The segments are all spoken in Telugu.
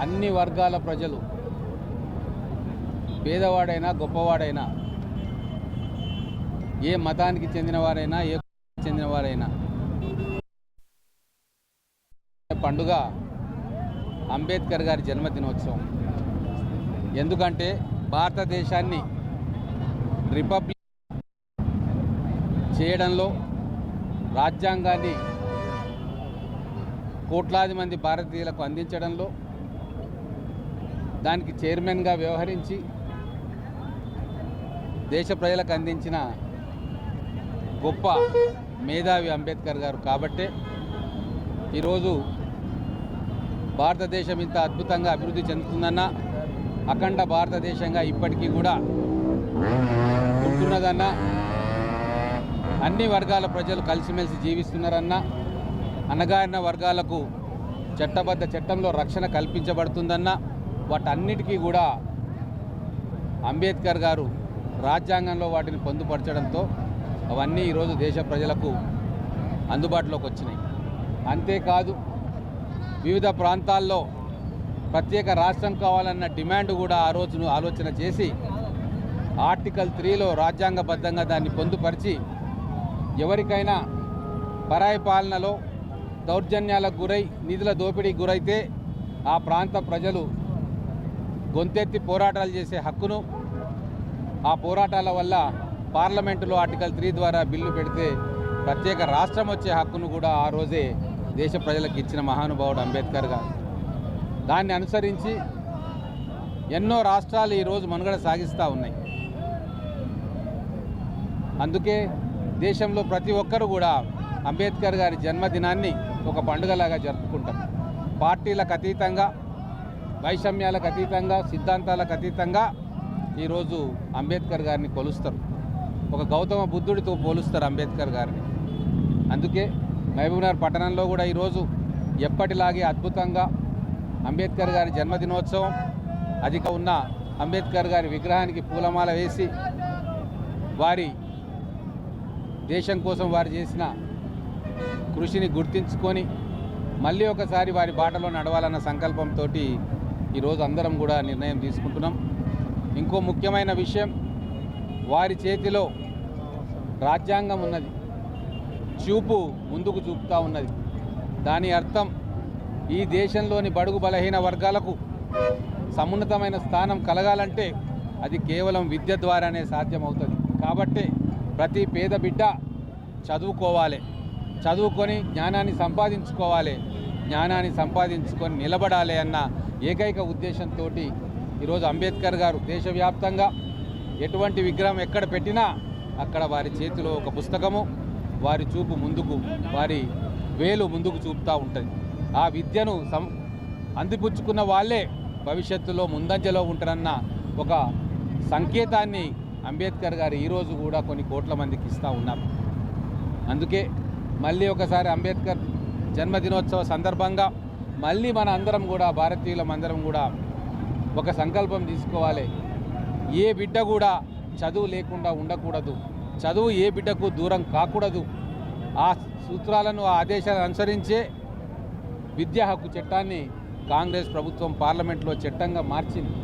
అన్ని వర్గాల ప్రజలు పేదవాడైనా గొప్పవాడైనా ఏ మతానికి చెందినవారైనా ఏ చెందినవారైనా పండుగ అంబేద్కర్ గారి జన్మదినోత్సవం. ఎందుకంటే భారతదేశాన్ని రిపబ్లిక్ చేయడంలో రాజ్యాంగాన్ని కోట్లాది మంది భారతీయులకు అందించడంలో దానికి చైర్మన్గా వ్యవహరించి దేశ ప్రజలకు అందించిన గొప్ప మేధావి అంబేద్కర్ గారు. కాబట్టే ఈరోజు భారతదేశం ఇంత అద్భుతంగా అభివృద్ధి చెందుతుందన్నా, అఖండ భారతదేశంగా ఇప్పటికీ కూడా ఉంటున్నదన్నా, అన్ని వర్గాల ప్రజలు కలిసిమెలిసి జీవిస్తున్నారన్నా, అణగారిన వర్గాలకు చట్టబద్ధ చట్టంలో రక్షణ కల్పించబడుతుందన్నా, వాటన్నిటికీ కూడా అంబేద్కర్ గారు రాజ్యాంగంలో వాటిని పొందుపరచడంతో అవన్నీ ఈరోజు దేశ ప్రజలకు అందుబాటులోకి వచ్చినాయి. అంతేకాదు వివిధ ప్రాంతాల్లో ప్రత్యేక రాష్ట్రం కావాలన్న డిమాండ్ కూడా ఆ రోజును ఆలోచన చేసి ఆర్టికల్ 3లో రాజ్యాంగబద్ధంగా దాన్ని పొందుపరిచి ఎవరికైనా పరాయి పాలనలో దౌర్జన్యాలకు గురై నిధుల దోపిడీకి గురైతే ఆ ప్రాంత ప్రజలు గొంతెత్తి పోరాటాలు చేసే హక్కును, ఆ పోరాటాల వల్ల పార్లమెంటులో ఆర్టికల్ 3 ద్వారా బిల్లు పెడితే ప్రత్యేక రాష్ట్రం వచ్చే హక్కును కూడా ఆ రోజే దేశ ప్రజలకు ఇచ్చిన మహానుభావుడు అంబేద్కర్ గారు. దాన్ని అనుసరించి ఎన్నో రాష్ట్రాలు ఈరోజు మనుగడ సాగిస్తూ ఉన్నాయి. అందుకే దేశంలో ప్రతి ఒక్కరు కూడా అంబేద్కర్ గారి జన్మదినాన్ని ఒక పండుగలాగా జరుపుకుంటారు. పార్టీలకు అతీతంగా, వైషమ్యాలకు అతీతంగా, సిద్ధాంతాలకు అతీతంగా ఈరోజు అంబేద్కర్ గారిని కొలుస్తారు. ఒక గౌతమ బుద్ధుడితో పోలుస్తారు అంబేద్కర్ గారిని. అందుకే మహబూబ్నగర్ పట్టణంలో కూడా ఈరోజు ఎప్పటిలాగే అద్భుతంగా అంబేద్కర్ గారి జన్మదినోత్సవం, అధిక ఉన్న అంబేద్కర్ గారి విగ్రహానికి పూలమాల వేసి వారి దేశం కోసం వారు చేసిన కృషిని గుర్తించుకొని మళ్ళీ ఒకసారి వారి బాటలో నడవాలన్న సంకల్పంతో ఈరోజు అందరం కూడా నిర్ణయం తీసుకుంటున్నాం. ఇంకో ముఖ్యమైన విషయం, వారి చేతిలో రాజ్యాంగం ఉన్నది, చూపు ముందుకు చూపుతూ ఉన్నది. దాని అర్థం ఈ దేశంలోని బడుగు బలహీన వర్గాలకు సమున్నతమైన స్థానం కలగాలంటే అది కేవలం విద్య ద్వారానే సాధ్యమవుతుంది. కాబట్టి ప్రతి పేద బిడ్డ చదువుకోవాలి, చదువుకొని జ్ఞానాన్ని సంపాదించుకోవాలి, జ్ఞానాన్ని సంపాదించుకొని నిలబడాలి అన్న ఏకైక ఉద్దేశంతో ఈరోజు అంబేద్కర్ గారు దేశవ్యాప్తంగా ఎటువంటి విగ్రహం ఎక్కడ పెట్టినా అక్కడ వారి చేతిలో ఒక పుస్తకము, వారి చూపు ముందుకు, వారి వేలు ముందుకు చూపుతూ ఉంటుంది. ఆ విద్యను అందిపుచ్చుకున్న వాళ్ళే భవిష్యత్తులో ముందంజలో ఉంటారన్న ఒక సంకేతాన్ని అంబేద్కర్ గారు ఈరోజు కూడా కొన్ని కోట్ల మందికి ఇస్తూ ఉన్నారు. అందుకే మళ్ళీ ఒకసారి అంబేద్కర్ జన్మదినోత్సవ సందర్భంగా మళ్ళీ మన అందరం కూడా, భారతీయులం అందరం కూడా ఒక సంకల్పం తీసుకోవాలి. ఏ బిడ్డ కూడా చదువు లేకుండా ఉండకూడదు, చదువు ఏ బిడ్డకు దూరం కాకూడదు. ఆ సూత్రాలను, ఆ ఆదేశాలను అనుసరించే విద్యా హక్కు చట్టాన్ని కాంగ్రెస్ ప్రభుత్వం పార్లమెంట్లో చట్టంగా మార్చింది.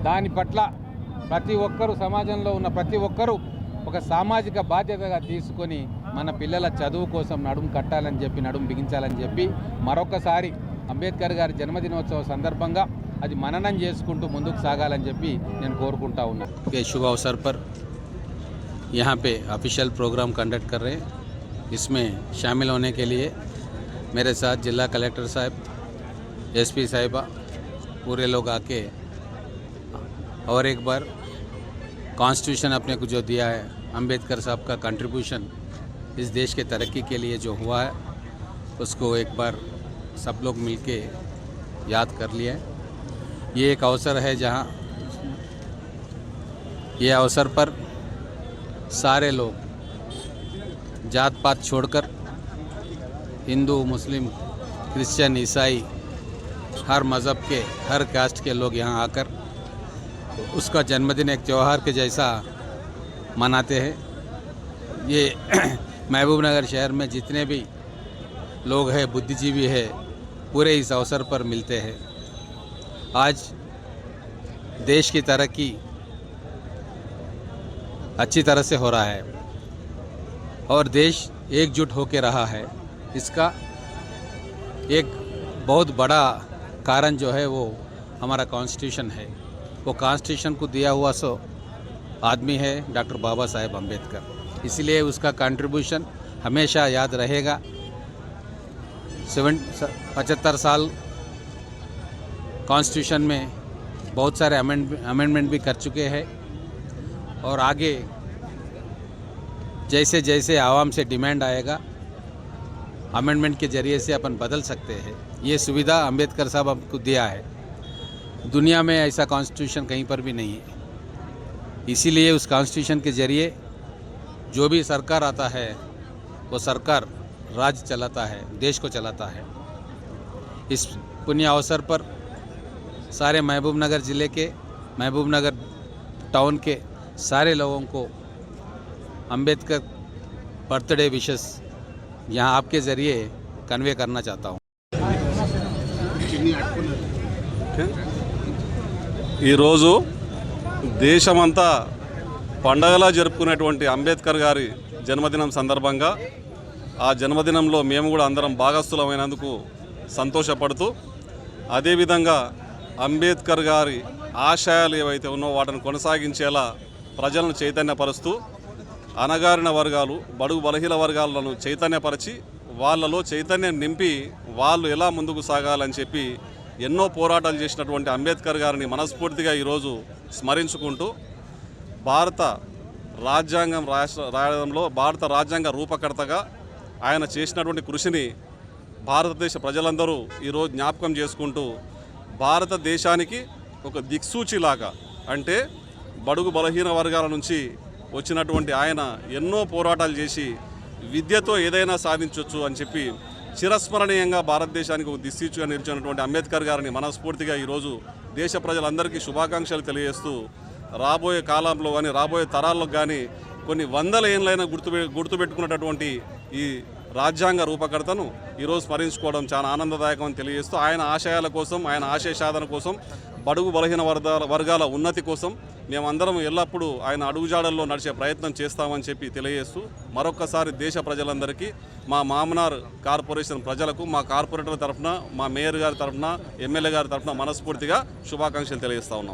దాని పట్ల ప్రతి ఒక్కరూ, సమాజంలో ఉన్న ప్రతి ఒక్కరూ ఒక సామాజిక బాధ్యతగా తీసుకొని మన పిల్లల చదువు కోసం నడుము కట్టాలని చెప్పి, నడుము బిగించాలని చెప్పి మరొకసారి అంబేద్కర్ గారి జన్మదినోత్సవ సందర్భంగా అది మననం చేసుకుంటూ ముందుకు సాగాలని చెప్పి నేను కోరుకుంటా ఉన్నా. के शुभ अवसर पर यहाँ पे ऑफिशियल प्रोग्राम कंडक्ट कर रहे हैं. इसमें शामिल होने के लिए मेरे साथ जिला कलेक्टर साहब, एसपी साहिबा, पूरे लोग आके और एक बार कॉन्स्टिट्यूशन अपने को जो दिया है, अंबेडकर साहब का कंट्रीब्यूशन इस देश के तरक्की के लिए जो हुआ है उसको एक बार सब लोग मिलके याद कर लिया है. ये एक अवसर है जहाँ ये अवसर पर सारे लोग जात पात छोड़कर, हिंदू, मुस्लिम, क्रिश्चियन, ईसाई, हर मज़हब के, हर कास्ट के लोग यहाँ आकर उसका जन्मदिन एक त्यौहार के जैसा मनाते हैं. ये महबूबनगर शहर में जितने भी लोग हैं, बुद्धिजीवी है, पूरे इस अवसर पर मिलते हैं. आज देश की तरक्की अच्छी तरह से हो रहा है और देश एकजुट होकर रहा है। इसका एक बहुत बड़ा कारण जो है वो हमारा कॉन्स्टिट्यूशन है। वो कॉन्स्टिट्यूशन को दिया हुआ सो आदमी है डॉक्टर बाबा साहेब अम्बेडकर, इसलिए उसका कंट्रीब्यूशन हमेशा याद रहेगा। 75 साल कॉन्स्टिट्यूशन में बहुत सारे अमेंडमेंट भी कर चुके हैं और आगे जैसे जैसे आवाम से डिमांड आएगा अमेंडमेंट के ज़रिए से अपन बदल सकते हैं। ये सुविधा अम्बेडकर साहब हमको दिया है। दुनिया में ऐसा कॉन्स्टिट्यूशन कहीं पर भी नहीं है। इसीलिए उस कॉन्स्टिट्यूशन के ज़रिए जो भी सरकार आता है वो सरकार राज्य चलाता है, देश को चलाता है। इस पुण्य अवसर पर सारे महबूब नगर ज़िले के, महबूब नगर टाउन के सारे लोगों को अम्बेडकर बर्थडे विशेस यहाँ आपके ज़रिए कन्वे करना चाहता हूँ। ఈరోజు దేశమంతా పండగలా జరుపుకునేటువంటి అంబేద్కర్ గారి జన్మదినం సందర్భంగా ఆ జన్మదినంలో మేము కూడా అందరం భాగస్థులమైనందుకు సంతోషపడుతూ, అదేవిధంగా అంబేద్కర్ గారి ఆశయాలు ఏవైతే ఉన్నో వాటిని కొనసాగించేలా ప్రజలను చైతన్యపరుస్తూ అణగారిన వర్గాలు, బడుగు బలహీన వర్గాలను చైతన్యపరిచి వాళ్ళలో చైతన్యం నింపి వాళ్ళు ఎలా ముందుకు సాగాలని చెప్పి ఎన్నో పోరాటాలు చేసినటువంటి అంబేద్కర్ గారిని మనస్ఫూర్తిగా ఈరోజు స్మరించుకుంటూ భారత రాజ్యాంగం రాయడంలో భారత రాజ్యాంగ రూపకర్తగా ఆయన చేసినటువంటి కృషిని భారతదేశ ప్రజలందరూ ఈరోజు జ్ఞాపకం చేసుకుంటూ భారతదేశానికి ఒక దిక్సూచిలాగా, అంటే బడుగు బలహీన వర్గాల నుంచి వచ్చినటువంటి ఆయన ఎన్నో పోరాటాలు చేసి విద్యతో ఏదైనా సాధించవచ్చు అని చెప్పి చిరస్మరణీయంగా భారతదేశానికి ఒక దిక్సూచిగా నిలిచినటువంటి అంబేద్కర్ గారిని మనస్ఫూర్తిగా ఈరోజు దేశ ప్రజలందరికీ శుభాకాంక్షలు తెలియజేస్తూ రాబోయే కాలంలో కానీ రాబోయే తరాల్లో కానీ కొన్ని వందల ఏళ్ళైనా గుర్తుపెట్టుకున్నటువంటి ఈ రాజ్యాంగ రూపకర్తను ఈరోజు స్మరించుకోవడం చాలా ఆనందదాయకం అని తెలియజేస్తూ ఆయన ఆశయాల కోసం, ఆయన ఆశయ సాధన కోసం, బడుగు బలహీన వర్గాల ఉన్నతి కోసం మేమందరం ఎల్లప్పుడూ ఆయన అడుగుజాడల్లో నడిచే ప్రయత్నం చేస్తామని చెప్పి తెలియజేస్తూ మరొక్కసారి దేశ ప్రజలందరికీ, మా మామనార్ కార్పొరేషన్ ప్రజలకు, మా కార్పొరేటర్ తరఫున, మా మేయర్ గారి తరఫున, ఎమ్మెల్యే గారి తరఫున మనస్ఫూర్తిగా శుభాకాంక్షలు తెలియజేస్తా ఉన్నాం.